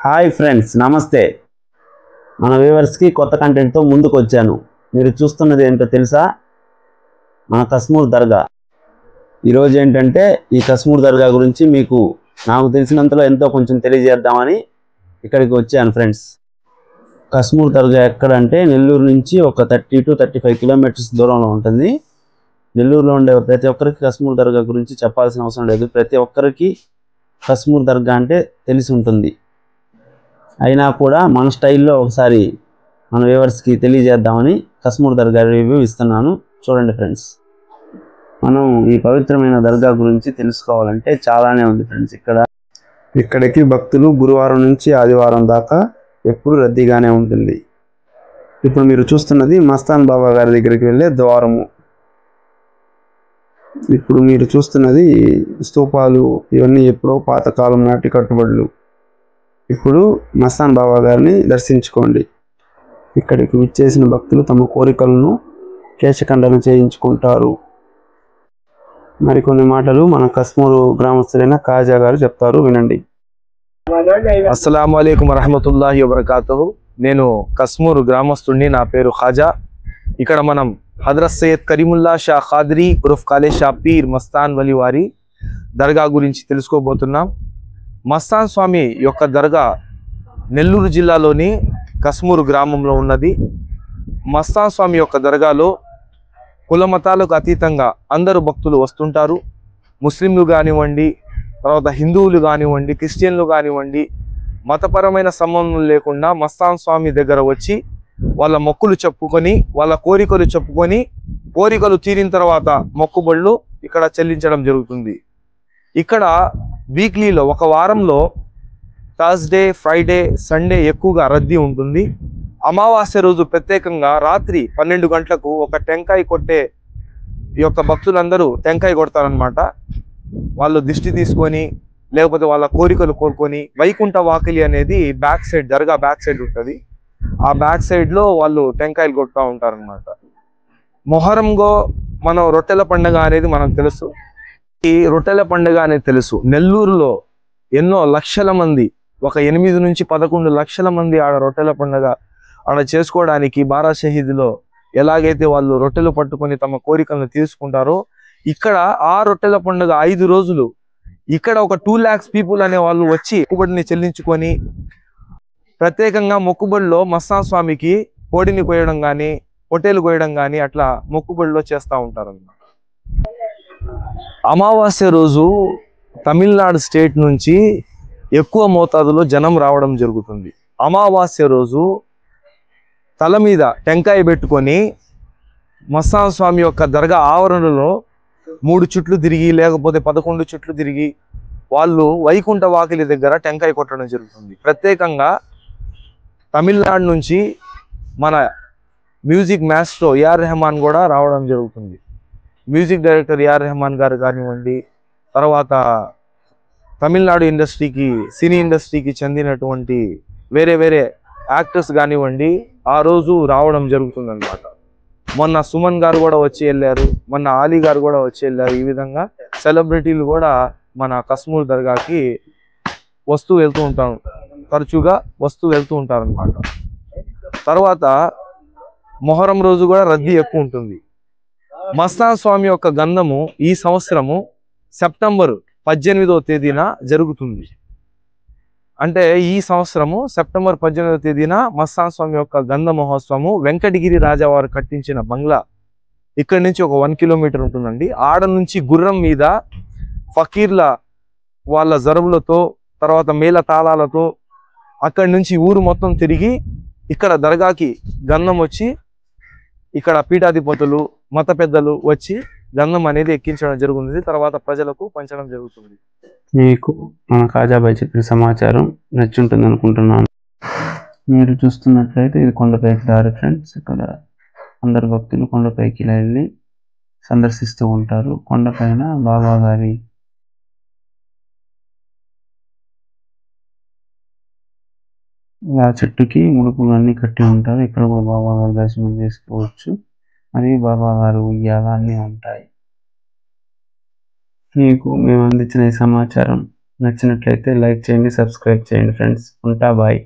Hi friends, నమస్తే. మన వ్యూవర్స్కి కొత్త కంటెంట్తో ముందుకు వచ్చాను. మీరు చూస్తున్నది ఏంటో తెలుసా? మన కస్మూర్ దర్గా. ఈరోజు ఏంటంటే ఈ కస్మూర్ దర్గా గురించి మీకు నాకు తెలిసినంతలో ఎంతో కొంచెం తెలియజేద్దామని ఇక్కడికి వచ్చాను ఫ్రెండ్స్. కస్మూర్ దర్గా ఎక్కడంటే నెల్లూరు నుంచి ఒక 30 to 35 కిలోమీటర్స్ దూరంలో ఉంటుంది. నెల్లూరులో ఉండే ప్రతి ఒక్కరికి కస్మూర్ దర్గా గురించి చెప్పాల్సిన అవసరం లేదు. ప్రతి ఒక్కరికి కస్మూర్ దర్గా అంటే తెలిసి ఉంటుంది. అయినా కూడా మన స్టైల్లో ఒకసారి మన వ్యూవర్స్కి తెలియజేద్దామని కస్మూర్ దర్గా రివ్యూ ఇస్తున్నాను. చూడండి ఫ్రెండ్స్, మనం ఈ పవిత్రమైన దర్గా గురించి తెలుసుకోవాలంటే చాలానే ఉంది ఫ్రెండ్స్. ఇక్కడికి భక్తులు గురువారం నుంచి ఆదివారం దాకా ఎప్పుడు రద్దీగానే ఉంటుంది. ఇప్పుడు మీరు చూస్తున్నది మస్తాన్ బాబా గారి దగ్గరికి వెళ్ళే ద్వారము. ఇప్పుడు మీరు చూస్తున్నది స్తూపాలు, ఇవన్నీ ఎప్పుడో పాతకాలం నాటి కట్టుబడులు. ఇప్పుడు మస్తాన్ బాబా గారిని దర్శించుకోండి. ఇక్కడికి విచ్చేసిన భక్తులు తమ కోరికలను కేశఖండన చేయించుకుంటారు. మరికొన్ని మాటలు మన కస్మూరు గ్రామస్తులైన కాజా గారు చెప్తారు, వినండి. అస్సలాము అలైకుం వరహమతుల్లాహి వబరకాతుహు. నేను కస్మూరు గ్రామస్తుడిని. నా పేరు ఖాజా. ఇక్కడ మనం హజరత్ సయ్యద్ కరీముల్లా షా ఖాద్రీ ఉర్ఫ్ కాలే షా పీర్ మస్తాన్ వలి వారి దర్గా గురించి తెలుసుకోబోతున్నాం. మస్తాన్ స్వామి యొక్క దర్గా నెల్లూరు జిల్లాలోని కస్మూరు గ్రామంలో ఉన్నది. మస్తాన్ స్వామి యొక్క దర్గాలో కుల మతాలకు అతీతంగా అందరూ భక్తులు వస్తుంటారు. ముస్లింలు కానివ్వండి, తర్వాత హిందువులు కానివ్వండి, క్రిస్టియన్లు కానివ్వండి, మతపరమైన సంబంధం లేకుండా మస్తాన్ స్వామి దగ్గర వచ్చి వాళ్ళ మొక్కులు చెప్పుకొని, వాళ్ళ కోరికలు చెప్పుకొని, కోరికలు తీరిన తర్వాత మొక్కుబళ్ళు ఇక్కడ చెల్లించడం జరుగుతుంది. ఇక్కడ వీక్లీలో ఒక వారంలో థర్స్డే, ఫ్రైడే, సండే ఎక్కువగా రద్దీ ఉంటుంది. అమావాస్య రోజు ప్రత్యేకంగా రాత్రి 12 గంటలకు ఒక టెంకాయ కొట్టే యొక్క భక్తులందరూ టెంకాయ కొడతారనమాట. వాళ్ళు దిష్టి తీసుకొని లేకపోతే వాళ్ళ కోరికలు కోరుకొని వైకుంఠ వాకిలి అనేది బ్యాక్ సైడ్, దర్గా బ్యాక్ సైడ్ ఉంటుంది. ఆ బ్యాక్ సైడ్లో వాళ్ళు టెంకాయలు కొడుతూ ఉంటారనమాట. మొహరంగో మనం రొట్టెల పండుగ అనేది మనకు తెలుసు. ఈ రొట్టెల పండుగ అనేది తెలుసు. నెల్లూరులో ఎన్నో లక్షల మంది, ఒక 8 నుంచి 11 లక్షల మంది ఆడ రొట్టెల పండుగ ఆడ చేసుకోవడానికి బారా షహీద్లో ఎలాగైతే వాళ్ళు రొట్టెలు పట్టుకొని తమ కోరికలను తీసుకుంటారో, ఇక్కడ ఆ రొట్టెల పండుగ 5 రోజులు ఇక్కడ ఒక 2 lakhs పీపుల్ అనే వాళ్ళు వచ్చి మొక్కుబడిని చెల్లించుకొని, ప్రత్యేకంగా మొక్కుబడిలో మస్తాన్ స్వామికి కోడిని కోయడం కానీ, పొట్టేలు కోయడం కానీ అట్లా మొక్కుబడిలో చేస్తూ ఉంటారు అన్నమాట. అమావాస్య రోజు తమిళనాడు స్టేట్ నుంచి ఎక్కువ మోతాదులో జనం రావడం జరుగుతుంది. అమావాస్య రోజు తల మీద టెంకాయ పెట్టుకొని మస్తాన్ స్వామి యొక్క దర్గా ఆవరణలో 3 చుట్లు తిరిగి లేకపోతే 11 చుట్లు తిరిగి వాళ్ళు వైకుంఠ వాకిలి దగ్గర టెంకాయ కొట్టడం జరుగుతుంది. ప్రత్యేకంగా తమిళనాడు నుంచి మన మ్యూజిక్ మాస్ట్రో ఏఆర్ రెహమాన్ కూడా రావడం జరుగుతుంది. మ్యూజిక్ డైరెక్టర్ ఏఆర్ రెహమాన్ గారు కానివ్వండి, తర్వాత తమిళనాడు ఇండస్ట్రీకి, సినీ ఇండస్ట్రీకి చెందినటువంటి వేరే వేరే యాక్టర్స్ కానివ్వండి ఆ రోజు రావడం జరుగుతుంది అనమాట. మొన్న సుమన్ గారు కూడా వచ్చి వెళ్ళారు, మొన్న ఆలీ గారు కూడా వచ్చి వెళ్ళారు. ఈ విధంగా సెలబ్రిటీలు కూడా మన కస్మూర్ దర్గాకి తరచుగా వస్తూ వెళ్తూ ఉంటారు అనమాట. తర్వాత మొహరం రోజు కూడా రద్దీ ఎక్కువ ఉంటుంది. మస్తాన్ స్వామి యొక్క గంధము ఈ సంవత్సరము సెప్టెంబర్ 18వ తేదీన జరుగుతుంది. అంటే ఈ సంవత్సరము సెప్టెంబర్ 18వ తేదీన మస్తాన్ స్వామి యొక్క గంధ మహోత్సవము వెంకటగిరి రాజావారు కట్టించిన బంగ్లా ఇక్కడి నుంచి ఒక 1 కిలోమీటర్ ఉంటుందండి. ఆడ నుంచి గుర్రం మీద ఫకీర్ల వాళ్ళ జరువులతో, తర్వాత మేళ తాళాలతో అక్కడి నుంచి ఊరు మొత్తం తిరిగి ఇక్కడ దర్గాకి గంధం వచ్చి, ఇక్కడ పీఠాధిపతులు, మత పెద్దలు వచ్చి గంధం అనేది ఎక్కించడం జరుగుతుంది. తర్వాత ప్రజలకు పంచడం జరుగుతుంది. మీకు మన కాజాబాయ్ చెప్పిన సమాచారం నచ్చుంటుంది అనుకుంటున్నాను. మీరు చూస్తున్నట్లయితే ఇది కొండపైకి దారి ఫ్రెండ్స్. ఇక్కడ అందరు భక్తులు కొండపైకి వెళ్ళి సందర్శిస్తూ ఉంటారు. కొండపైన బాబా గారి ఆ చెట్టుకి ముడుపులు అన్నీ కట్టి ఉంటారు. ఇక్కడ కూడా బాబా గారు దర్శనం చేసుకోవచ్చు. మరియు బాబా గారు ఉయ్యాల అన్నీ ఉంటాయి. మీకు మేము అందించిన ఈ సమాచారం నచ్చినట్లయితే లైక్ చేయండి, సబ్స్క్రైబ్ చేయండి ఫ్రెండ్స్. ఉంటా, బాయ్.